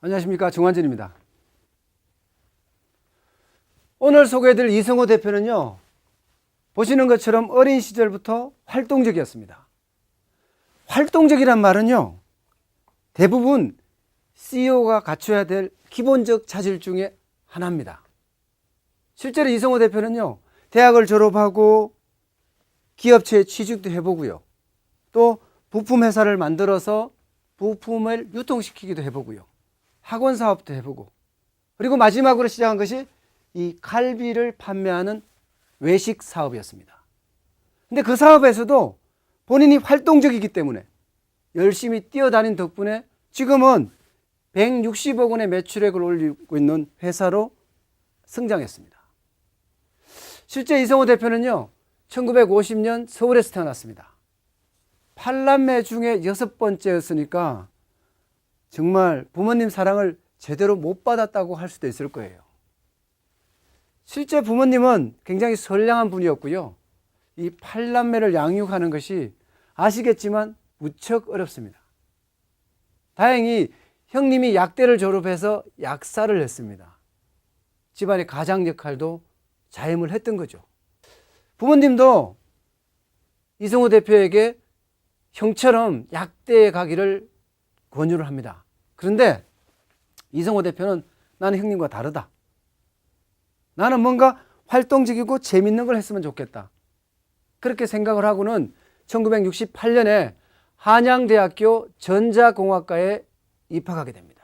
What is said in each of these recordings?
안녕하십니까, 정환진입니다. 오늘 소개해드릴 이성호 대표는요, 보시는 것처럼 어린 시절부터 활동적이었습니다. 활동적이란 말은요, 대부분 CEO가 갖춰야 될 기본적 자질 중에 하나입니다. 실제로 이성호 대표는요, 대학을 졸업하고 기업체에 취직도 해보고요, 또 부품 회사를 만들어서 부품을 유통시키기도 해보고요, 학원 사업도 해보고, 그리고 마지막으로 시작한 것이 이 갈비를 판매하는 외식 사업이었습니다. 근데 그 사업에서도 본인이 활동적이기 때문에 열심히 뛰어다닌 덕분에 지금은 160억 원의 매출액을 올리고 있는 회사로 성장했습니다. 실제 이성호 대표는요, 1950년 서울에서 태어났습니다. 8남매 중에 6번째였으니까 정말 부모님 사랑을 제대로 못 받았다고 할 수도 있을 거예요. 실제 부모님은 굉장히 선량한 분이었고요. 이 8남매를 양육하는 것이 아시겠지만 무척 어렵습니다. 다행히 형님이 약대를 졸업해서 약사를 했습니다. 집안의 가장 역할도 자임을 했던 거죠. 부모님도 이성호 대표에게 형처럼 약대에 가기를 권유를 합니다. 그런데 이성호 대표는 나는 형님과 다르다. 나는 뭔가 활동적이고 재밌는 걸 했으면 좋겠다. 그렇게 생각을 하고는 1968년에 한양대학교 전자공학과에 입학하게 됩니다.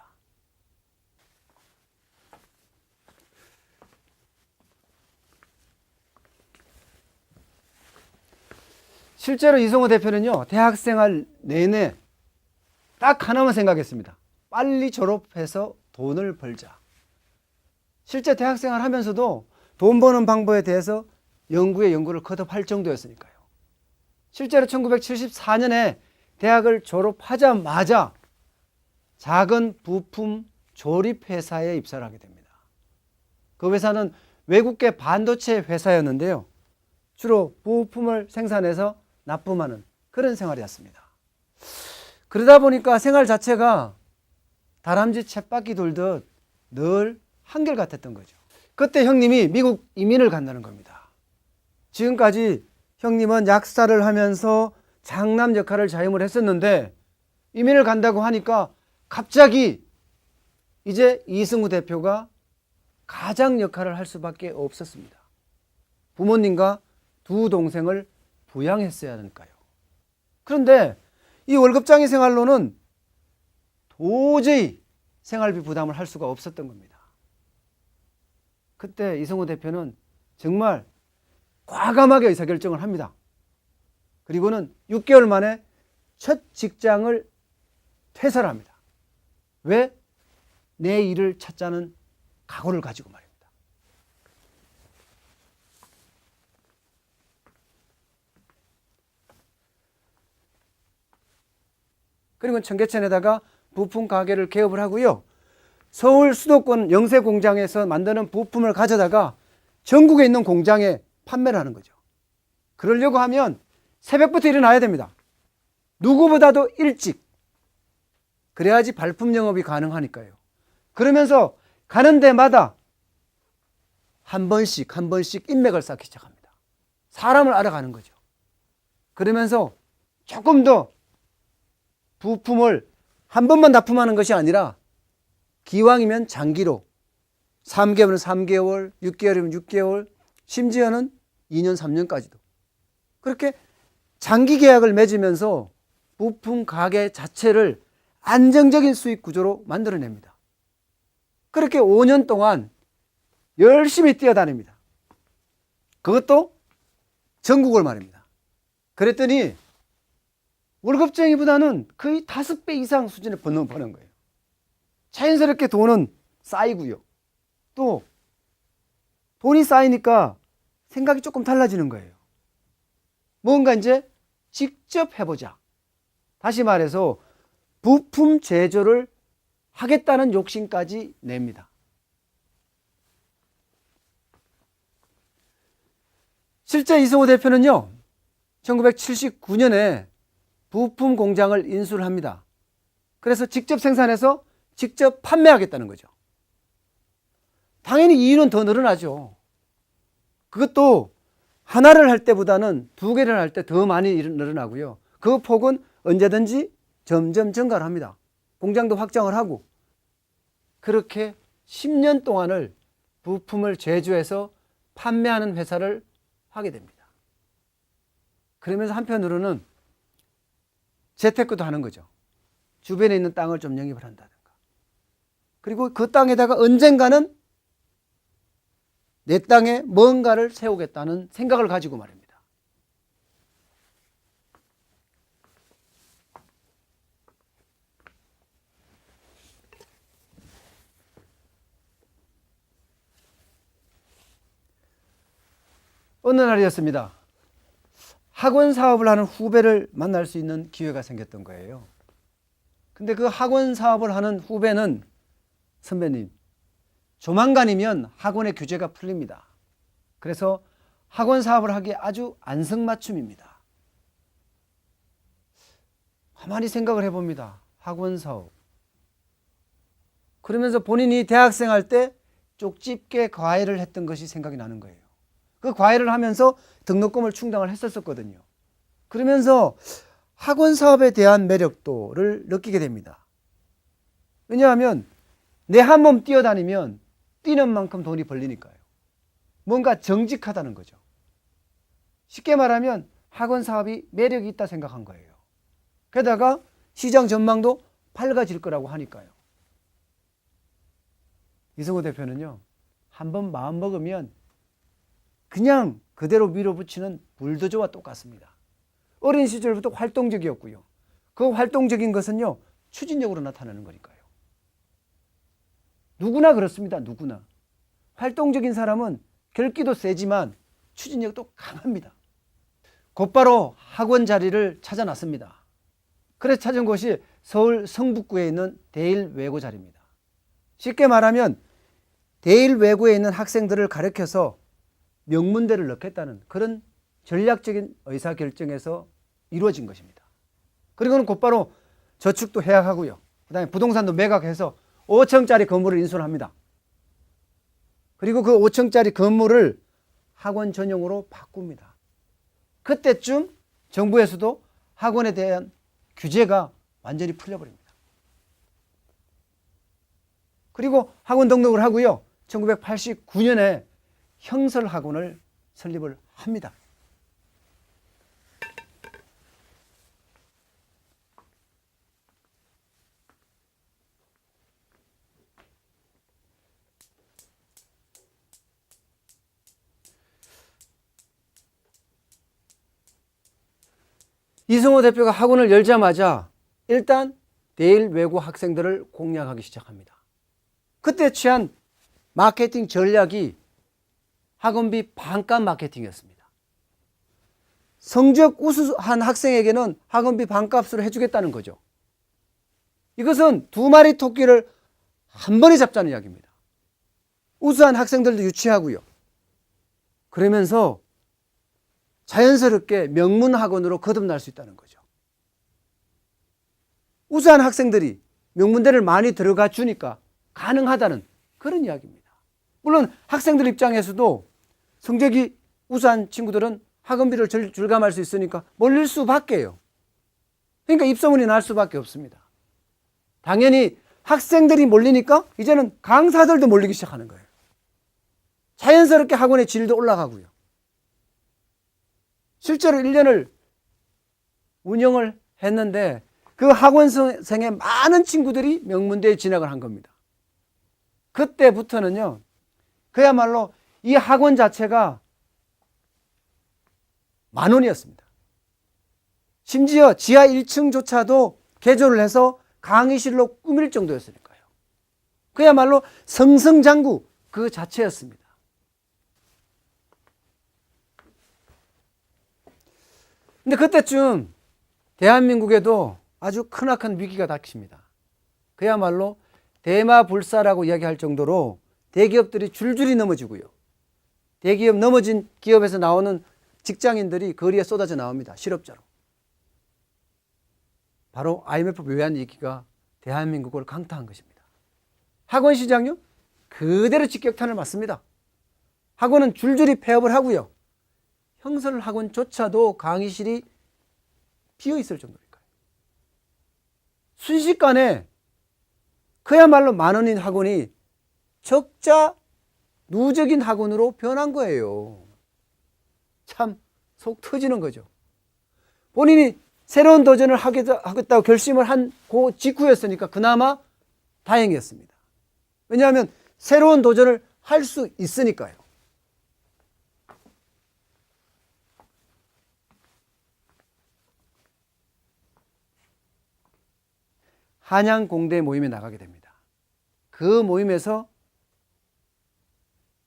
실제로 이성호 대표는요, 대학생활 내내 딱 하나만 생각했습니다. 빨리 졸업해서 돈을 벌자. 실제 대학생활 하면서도 돈 버는 방법에 대해서 연구를 거듭할 정도였으니까요. 실제로 1974년에 대학을 졸업하자마자 작은 부품 조립 회사에 입사를 하게 됩니다. 그 회사는 외국계 반도체 회사였는데요, 주로 부품을 생산해서 납품하는 그런 생활이었습니다. 그러다 보니까 생활 자체가 다람쥐 쳇바퀴 돌듯 늘 한결같았던 거죠. 그때 형님이 미국 이민을 간다는 겁니다. 지금까지 형님은 약사를 하면서 장남 역할을 자임을 했었는데 이민을 간다고 하니까 갑자기 이제 이성호 대표가 가장 역할을 할 수밖에 없었습니다. 부모님과 두 동생을 부양했어야 하니까요. 그런데 이 월급장이 생활로는 도저히 생활비 부담을 할 수가 없었던 겁니다. 그때 이성호 대표는 정말 과감하게 의사결정을 합니다. 그리고는 6개월 만에 첫 직장을 퇴사를 합니다. 왜? 내 일을 찾자는 각오를 가지고 말입니다. 그리고 청계천에다가 부품 가게를 개업을 하고요, 서울 수도권 영세 공장에서 만드는 부품을 가져다가 전국에 있는 공장에 판매를 하는 거죠. 그러려고 하면 새벽부터 일어나야 됩니다. 누구보다도 일찍. 그래야지 발품 영업이 가능하니까요. 그러면서 가는 데마다 한 번씩 인맥을 쌓기 시작합니다. 사람을 알아가는 거죠. 그러면서 조금 더 부품을 한 번만 납품하는 것이 아니라 기왕이면 장기로 3개월이면 3개월, 6개월이면 6개월, 심지어는 2년, 3년까지도 그렇게 장기 계약을 맺으면서 부품 가게 자체를 안정적인 수익 구조로 만들어냅니다. 그렇게 5년 동안 열심히 뛰어다닙니다. 그것도 전국을 말입니다. 그랬더니 월급쟁이보다는 거의 5배 이상 수준의 버는 거예요. 자연스럽게 돈은 쌓이고요. 또 돈이 쌓이니까 생각이 조금 달라지는 거예요. 뭔가 이제 직접 해보자. 다시 말해서 부품 제조를 하겠다는 욕심까지 냅니다. 실제 이승호 대표는요, 1979년에 부품 공장을 인수를 합니다. 그래서 직접 생산해서 직접 판매하겠다는 거죠. 당연히 이윤은 더 늘어나죠. 그것도 하나를 할 때보다는 두 개를 할 때 더 많이 늘어나고요. 그 폭은 언제든지 점점 증가를 합니다. 공장도 확장을 하고, 그렇게 10년 동안을 부품을 제조해서 판매하는 회사를 하게 됩니다. 그러면서 한편으로는 재테크도 하는 거죠. 주변에 있는 땅을 좀 영입을 한다든가. 그리고 그 땅에다가 언젠가는 내 땅에 뭔가를 세우겠다는 생각을 가지고 말입니다. 어느 날이었습니다. 학원 사업을 하는 후배를 만날 수 있는 기회가 생겼던 거예요. 근데 그 학원 사업을 하는 후배는, 선배님, 조만간이면 학원의 규제가 풀립니다. 그래서 학원 사업을 하기에 아주 안성맞춤입니다. 가만히 생각을 해봅니다. 학원 사업. 그러면서 본인이 대학생 할 때 쪽집게 과외를 했던 것이 생각이 나는 거예요. 그 과외를 하면서 등록금을 충당을 했었거든요. 그러면서 학원 사업에 대한 매력도를 느끼게 됩니다. 왜냐하면 내 한 몸 뛰어다니면 뛰는 만큼 돈이 벌리니까요. 뭔가 정직하다는 거죠. 쉽게 말하면 학원 사업이 매력이 있다 생각한 거예요. 게다가 시장 전망도 밝아질 거라고 하니까요. 이승호 대표는요, 한번 마음 먹으면 그냥 그대로 밀어붙이는 불도저와 똑같습니다. 어린 시절부터 활동적이었고요. 그 활동적인 것은요, 추진력으로 나타나는 거니까요. 누구나 그렇습니다. 누구나. 활동적인 사람은 결기도 세지만 추진력도 강합니다. 곧바로 학원 자리를 찾아놨습니다. 그래서 찾은 곳이 서울 성북구에 있는 대일외고 자리입니다. 쉽게 말하면 대일외고에 있는 학생들을 가르쳐서 명문대를 넣겠다는 그런 전략적인 의사결정에서 이루어진 것입니다. 그리고는 곧바로 저축도 해약하고요. 그 다음에 부동산도 매각해서 5층짜리 건물을 인수를 합니다. 그리고 그 5층짜리 건물을 학원 전용으로 바꿉니다. 그때쯤 정부에서도 학원에 대한 규제가 완전히 풀려버립니다. 그리고 학원 등록을 하고요. 1989년에 형설학원을 설립을 합니다. 이승호 대표가 학원을 열자마자 일단 대일외고 학생들을 공략하기 시작합니다. 그때 취한 마케팅 전략이 학원비 반값 마케팅이었습니다. 성적 우수한 학생에게는 학원비 반값으로 해주겠다는 거죠. 이것은 두 마리 토끼를 한 번에 잡자는 이야기입니다. 우수한 학생들도 유치하고요. 그러면서 자연스럽게 명문 학원으로 거듭날 수 있다는 거죠. 우수한 학생들이 명문대를 많이 들어가 주니까 가능하다는 그런 이야기입니다. 물론 학생들 입장에서도 성적이 우수한 친구들은 학원비를 절감할 수 있으니까 몰릴 수밖에요. 그러니까 입소문이 날 수밖에 없습니다. 당연히 학생들이 몰리니까 이제는 강사들도 몰리기 시작하는 거예요. 자연스럽게 학원의 질도 올라가고요. 실제로 1년을 운영을 했는데 그 학원생의 많은 친구들이 명문대에 진학을 한 겁니다. 그때부터는요, 그야말로 이 학원 자체가 10,000원이었습니다. 심지어 지하 1층조차도 개조를 해서 강의실로 꾸밀 정도였으니까요. 그야말로 승승장구 그 자체였습니다. 근데 그때쯤 대한민국에도 아주 크나큰 위기가 닥칩니다. 그야말로 대마불사라고 이야기할 정도로 대기업들이 줄줄이 넘어지고요. 대기업 넘어진 기업에서 나오는 직장인들이 거리에 쏟아져 나옵니다. 실업자로. 바로 IMF 묘한 얘기가 대한민국을 강타한 것입니다. 학원 시장요? 그대로 직격탄을 맞습니다. 학원은 줄줄이 폐업을 하고요. 형설 학원조차도 강의실이 비어있을 정도니까요. 순식간에 그야말로 만원인 학원이 적자 누적인 학원으로 변한 거예요. 참 속 터지는 거죠. 본인이 새로운 도전을 하겠다고 결심을 한 그 직후였으니까 그나마 다행이었습니다. 왜냐하면 새로운 도전을 할 수 있으니까요. 한양공대 모임에 나가게 됩니다. 그 모임에서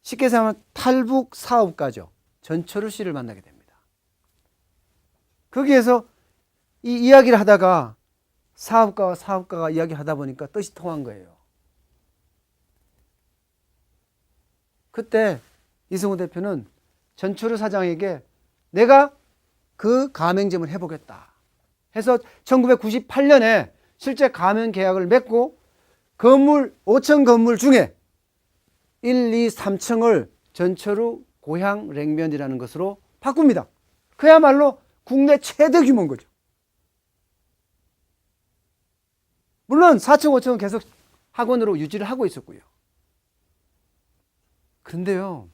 쉽게 생각하면 탈북 사업가죠. 전철우 씨를 만나게 됩니다. 거기에서 이 이야기를 하다가 사업가와 사업가가 이야기하다 보니까 뜻이 통한 거예요. 그때 이승우 대표는 전철우 사장에게 내가 그 가맹점을 해보겠다 해서 1998년에 실제 가맹 계약을 맺고 건물 5층 건물 중에 1, 2, 3층을 전철우 고향 냉면이라는 것으로 바꿉니다. 그야말로 국내 최대 규모인 거죠. 물론 4층, 5층은 계속 학원으로 유지를 하고 있었고요. 그런데요,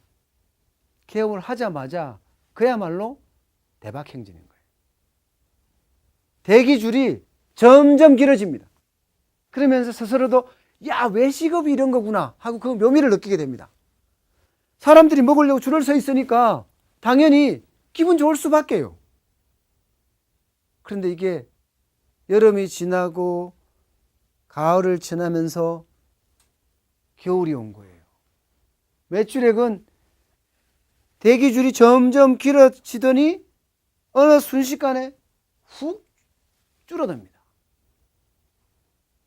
개업을 하자마자 그야말로 대박 행진인 거예요. 대기줄이 점점 길어집니다. 그러면서 스스로도 야, 외식업이 이런 거구나 하고 그 묘미를 느끼게 됩니다. 사람들이 먹으려고 줄을 서 있으니까 당연히 기분 좋을 수밖에요. 그런데 이게 여름이 지나고 가을을 지나면서 겨울이 온 거예요. 매출액은 대기줄이 점점 길어지더니 어느 순식간에 훅 줄어듭니다.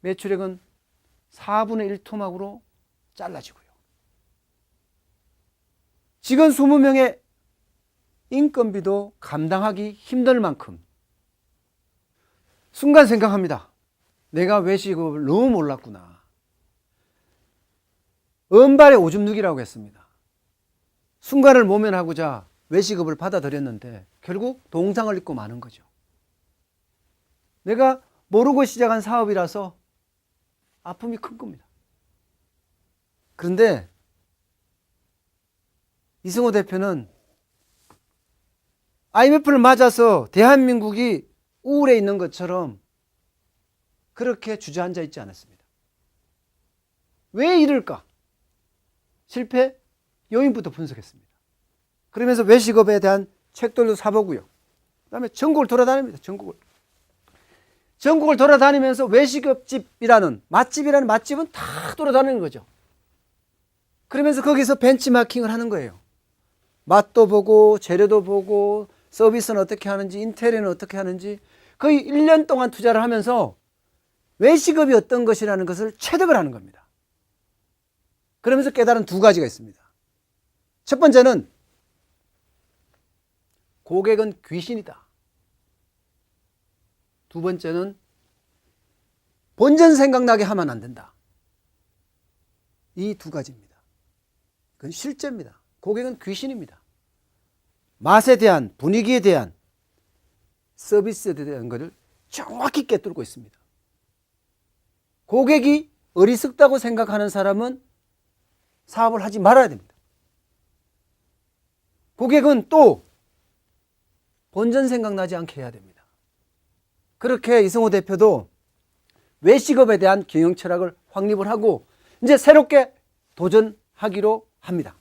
매출액은 4분의 1 토막으로 잘라지고요. 직원 20명의 인건비도 감당하기 힘들 만큼 순간 생각합니다. 내가 외식업을 너무 몰랐구나. 은발의 오줌 누기라고 했습니다. 순간을 모면하고자 외식업을 받아들였는데 결국 동상을 입고 마는 거죠. 내가 모르고 시작한 사업이라서 아픔이 큰 겁니다. 그런데 이승우 대표는 IMF를 맞아서 대한민국이 우울해 있는 것처럼 그렇게 주저앉아 있지 않았습니다. 왜 이럴까? 실패 요인부터 분석했습니다. 그러면서 외식업에 대한 책들도 사보고요. 그 다음에 전국을 돌아다닙니다. 전국을 돌아다니면서 외식업집이라는 맛집은 다 돌아다니는 거죠. 그러면서 거기서 벤치마킹을 하는 거예요. 맛도 보고 재료도 보고 서비스는 어떻게 하는지 인테리어는 어떻게 하는지 거의 1년 동안 투자를 하면서 외식업이 어떤 것이라는 것을 체득을 하는 겁니다. 그러면서 깨달은 두 가지가 있습니다. 첫 번째는 고객은 귀신이다. 두 번째는 본전 생각나게 하면 안 된다. 이 두 가지입니다. 그건 실제입니다. 고객은 귀신입니다. 맛에 대한, 분위기에 대한, 서비스에 대한 것을 정확히 꿰뚫고 있습니다. 고객이 어리석다고 생각하는 사람은 사업을 하지 말아야 됩니다. 고객은 또 본전 생각나지 않게 해야 됩니다. 그렇게 이승우 대표도 외식업에 대한 경영 철학을 확립을 하고 이제 새롭게 도전하기로 합니다.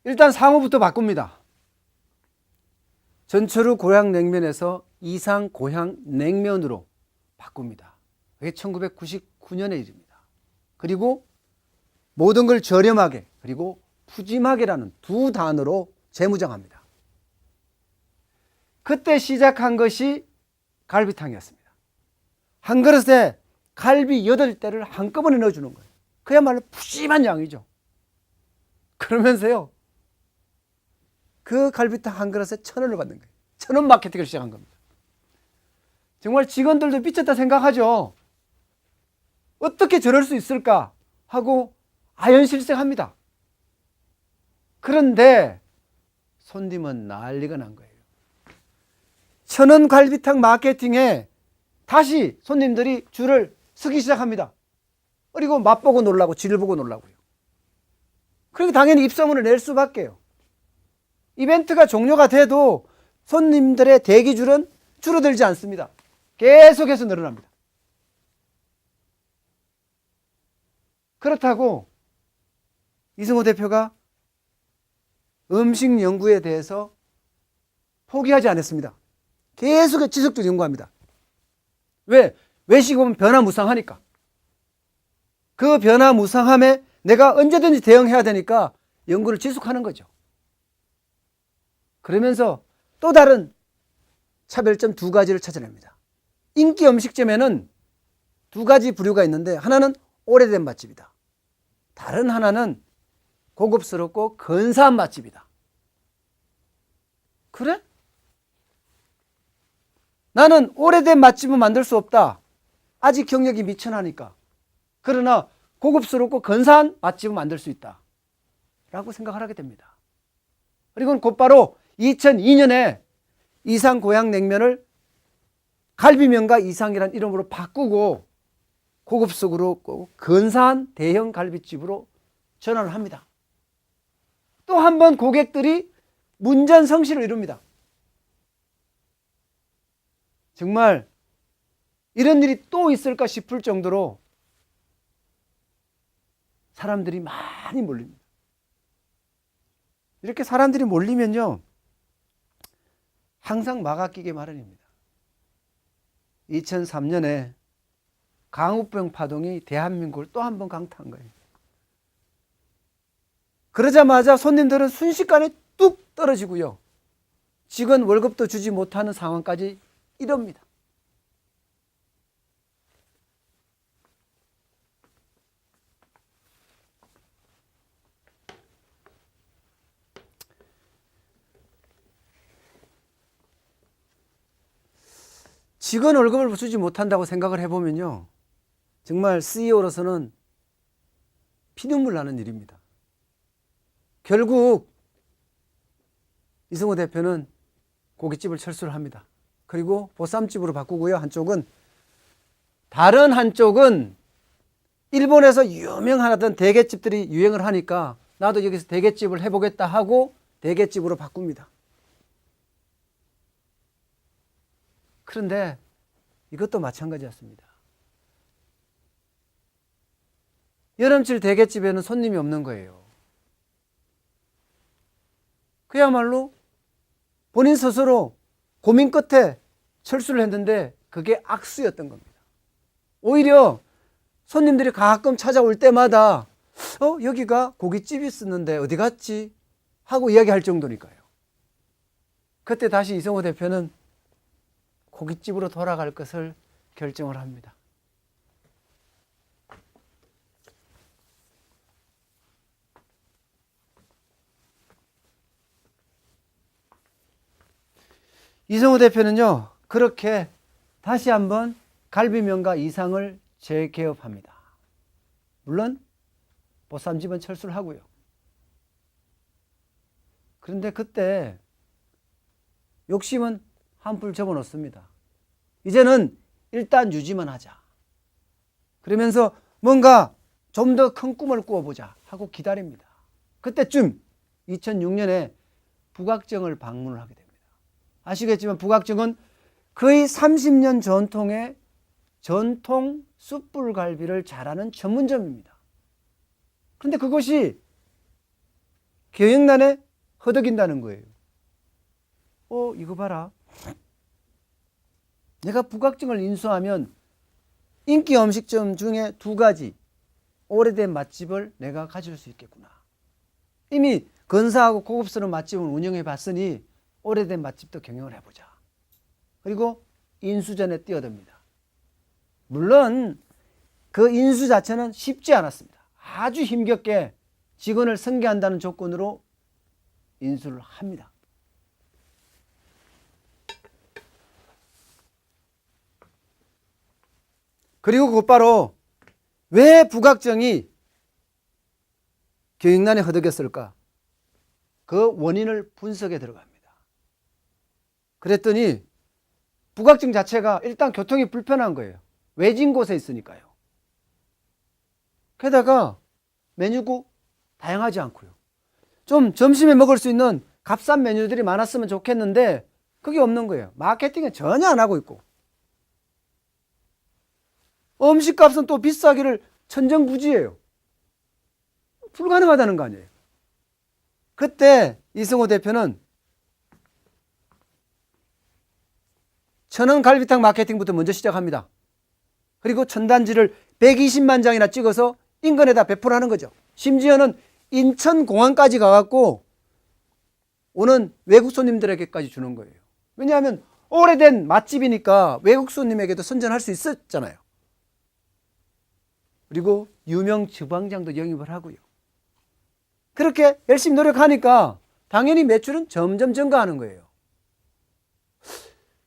일단 상호부터 바꿉니다. 전철우 고향냉면에서 이상 고향냉면으로 바꿉니다. 그게 1999년의 일입니다. 그리고 모든 걸 저렴하게 그리고 푸짐하게라는 두 단어로 재무장합니다. 그때 시작한 것이 갈비탕이었습니다. 한 그릇에 갈비 8대를 한꺼번에 넣어주는 거예요. 그야말로 푸짐한 양이죠. 그러면서요, 그 갈비탕 한 그릇에 1,000원을 받는 거예요. 1,000원 마케팅을 시작한 겁니다. 정말 직원들도 미쳤다 생각하죠. 어떻게 저럴 수 있을까 하고 아연실색합니다. 그런데 손님은 난리가 난 거예요. 1,000원 갈비탕 마케팅에 다시 손님들이 줄을 서기 시작합니다. 그리고 맛보고 놀라고 질 보고 놀라고요. 그러니까 당연히 입소문을 낼 수밖에요. 이벤트가 종료가 돼도 손님들의 대기줄은 줄어들지 않습니다. 계속해서 늘어납니다. 그렇다고 이승호 대표가 음식 연구에 대해서 포기하지 않았습니다. 계속 지속적으로 연구합니다. 왜? 외식은 변화무쌍하니까. 그 변화무쌍함에 내가 언제든지 대응해야 되니까 연구를 지속하는 거죠. 그러면서 또 다른 차별점 2가지를 찾아냅니다. 인기 음식점에는 2가지 부류가 있는데, 하나는 오래된 맛집이다. 다른 하나는 고급스럽고 근사한 맛집이다. 그래? 나는 오래된 맛집은 만들 수 없다. 아직 경력이 미천하니까. 그러나 고급스럽고 근사한 맛집은 만들 수 있다. 라고 생각을 하게 됩니다. 그리고 곧바로 2002년에 이상 고향냉면을 갈비명가 이상이라는 이름으로 바꾸고 고급스럽고 근사한 대형 갈비집으로 전환을 합니다. 또 한 번 고객들이 문전성시를 이룹니다. 정말 이런 일이 또 있을까 싶을 정도로 사람들이 많이 몰립니다. 이렇게 사람들이 몰리면요, 항상 막아 끼게 마련입니다. 2003년에 강우병 파동이 대한민국을 또 한 번 강타한 거예요. 그러자마자 손님들은 순식간에 뚝 떨어지고요, 직원 월급도 주지 못하는 상황까지 이럽니다. 직원 월급을 주지 못한다고 생각을 해보면요, 정말 CEO로서는 피눈물 나는 일입니다. 결국 이승호 대표는 고깃집을 철수를 합니다. 그리고 보쌈집으로 바꾸고요. 다른 한쪽은 일본에서 유명하던 대게집들이 유행을 하니까 나도 여기서 대게집을 해보겠다 하고 대게집으로 바꿉니다. 그런데 이것도 마찬가지였습니다. 여름철 대게집에는 손님이 없는 거예요. 그야말로 본인 스스로 고민 끝에 철수를 했는데 그게 악수였던 겁니다. 오히려 손님들이 가끔 찾아올 때마다 여기가 고깃집이 있었는데 어디 갔지? 하고 이야기할 정도니까요. 그때 다시 이승호 대표는 고깃집으로 돌아갈 것을 결정을 합니다. 이승호 대표는요, 그렇게 다시 한번 갈비명가 이상을 재개업합니다. 물론 보쌈집은 철수를 하고요. 그런데 그때 욕심은 한풀 접어놓습니다. 이제는 일단 유지만 하자. 그러면서 뭔가 좀 더 큰 꿈을 꾸어보자 하고 기다립니다. 그때쯤 2006년에 북악정을 방문을 하게 됩니다. 아시겠지만 북악정은 거의 30년 전통의 전통 숯불갈비를 잘하는 전문점입니다. 그런데 그것이 경영난에 허덕인다는 거예요. 이거 봐라. 내가 북악정을 인수하면 인기 음식점 중에 2가지 오래된 맛집을 내가 가질 수 있겠구나. 이미 근사하고 고급스러운 맛집을 운영해 봤으니 오래된 맛집도 경영을 해보자. 그리고 인수전에 뛰어듭니다. 물론 그 인수 자체는 쉽지 않았습니다. 아주 힘겹게 직원을 승계한다는 조건으로 인수를 합니다. 그리고 곧바로 왜 북악정이 경영난에 허덕였을까? 그 원인을 분석에 들어갑니다. 그랬더니 북악정 자체가 일단 교통이 불편한 거예요. 외진 곳에 있으니까요. 게다가 메뉴도 다양하지 않고요. 좀 점심에 먹을 수 있는 값싼 메뉴들이 많았으면 좋겠는데 그게 없는 거예요. 마케팅은 전혀 안 하고 있고, 음식값은 또 비싸기를 천정부지예요. 불가능하다는 거 아니에요. 그때 이승호 대표는 천원 갈비탕 마케팅부터 먼저 시작합니다. 그리고 전단지를 120만 장이나 찍어서 인근에다 배포를 하는 거죠. 심지어는 인천공항까지 가갖고 오는 외국 손님들에게까지 주는 거예요. 왜냐하면 오래된 맛집이니까 외국 손님에게도 선전할 수 있었잖아요. 그리고 유명 주방장도 영입을 하고요. 그렇게 열심히 노력하니까 당연히 매출은 점점 증가하는 거예요.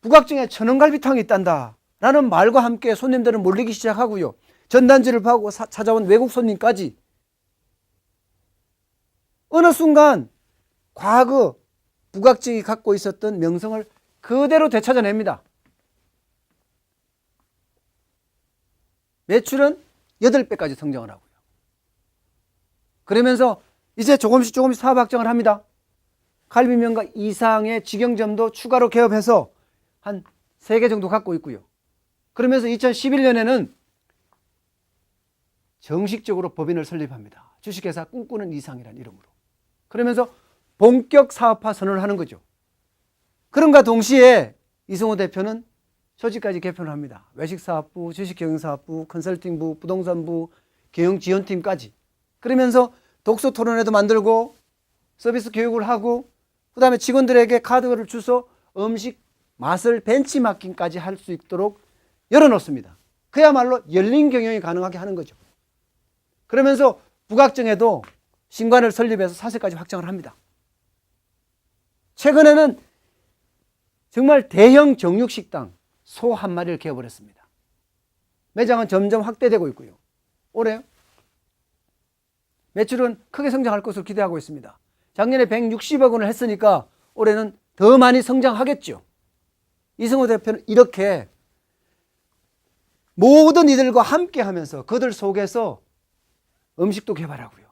북악정에 천원갈비탕이 있단다 라는 말과 함께 손님들은 몰리기 시작하고요. 전단지를 보고 찾아온 외국 손님까지 어느 순간 과거 북악정이 갖고 있었던 명성을 그대로 되찾아냅니다. 매출은 8배까지 성장을 하고요. 그러면서 이제 조금씩 사업 확장을 합니다. 갈비면과 이상의 직영점도 추가로 개업해서 한 3개 정도 갖고 있고요. 그러면서 2011년에는 정식적으로 법인을 설립합니다. 주식회사 꿈꾸는 이상이라는 이름으로. 그러면서 본격 사업화 선언을 하는 거죠. 그런가 동시에 이승호 대표는 조직까지 개편을 합니다. 외식사업부, 주식경영사업부, 컨설팅부, 부동산부, 경영지원팀까지. 그러면서 독서토론회도 만들고 서비스 교육을 하고 그 다음에 직원들에게 카드를 주서 음식 맛을 벤치마킹까지 할 수 있도록 열어놓습니다. 그야말로 열린 경영이 가능하게 하는 거죠. 그러면서 북악정에도 신관을 설립해서 사세까지 확장을 합니다. 최근에는 정말 대형 정육식당 소 한 마리를 개업을 했습니다. 매장은 점점 확대되고 있고요. 올해 매출은 크게 성장할 것으로 기대하고 있습니다. 작년에 160억 원을 했으니까 올해는 더 많이 성장하겠죠. 이승호 대표는 이렇게 모든 이들과 함께 하면서 그들 속에서 음식도 개발하고요.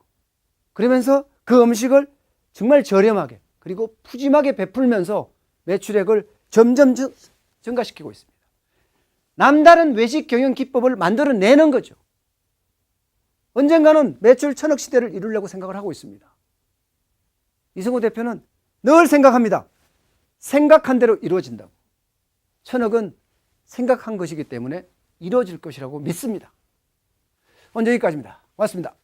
그러면서 그 음식을 정말 저렴하게 그리고 푸짐하게 베풀면서 매출액을 점점 증가시키고 있습니다. 남다른 외식 경영 기법을 만들어내는 거죠. 언젠가는 매출 1000억 시대를 이루려고 생각을 하고 있습니다. 이승호 대표는 늘 생각합니다. 생각한 대로 이루어진다고. 1000억은 생각한 것이기 때문에 이루어질 것이라고 믿습니다. 오늘 여기까지입니다. 고맙습니다.